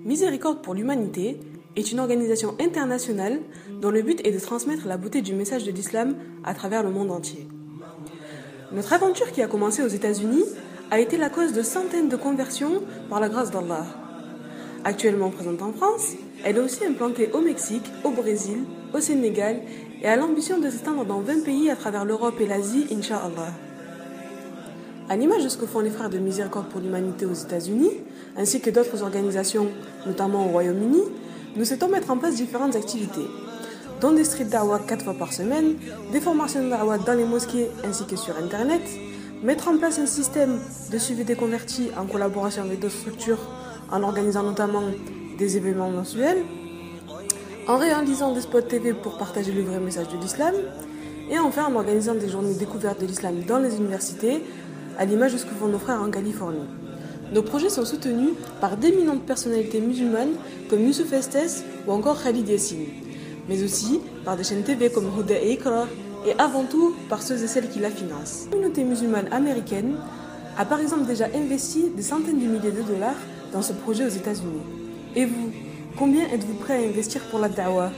Miséricorde pour l'humanité est une organisation internationale dont le but est de transmettre la beauté du message de l'islam à travers le monde entier. Notre aventure qui a commencé aux États-Unis a été la cause de centaines de conversions par la grâce d'Allah. Actuellement présente en France, elle est aussi implantée au Mexique, au Brésil, au Sénégal et a l'ambition de s'étendre dans 20 pays à travers l'Europe et l'Asie, Inch'Allah. À l'image de ce que font les frères de Miséricorde pour l'humanité aux États-Unis, ainsi que d'autres organisations, notamment au Royaume-Uni, nous souhaitons mettre en place différentes activités, dont des street da'wah 4 fois par semaine, des formations de da'wah dans les mosquées ainsi que sur Internet, mettre en place un système de suivi des convertis en collaboration avec d'autres structures, en organisant notamment des événements mensuels, en réalisant des spots TV pour partager le vrai message de l'islam, et enfin en organisant des journées découvertes de l'islam dans les universités, à l'image de ce que font nos frères en Californie. Nos projets sont soutenus par d'éminentes personnalités musulmanes comme Youssouf Estes ou encore Khalid Yassine, mais aussi par des chaînes TV comme Huda et Ikra, et avant tout par ceux et celles qui la financent. La communauté musulmane américaine a par exemple déjà investi des centaines de milliers de dollars dans ce projet aux États-Unis. Et vous, combien êtes-vous prêt à investir pour la da'wah ?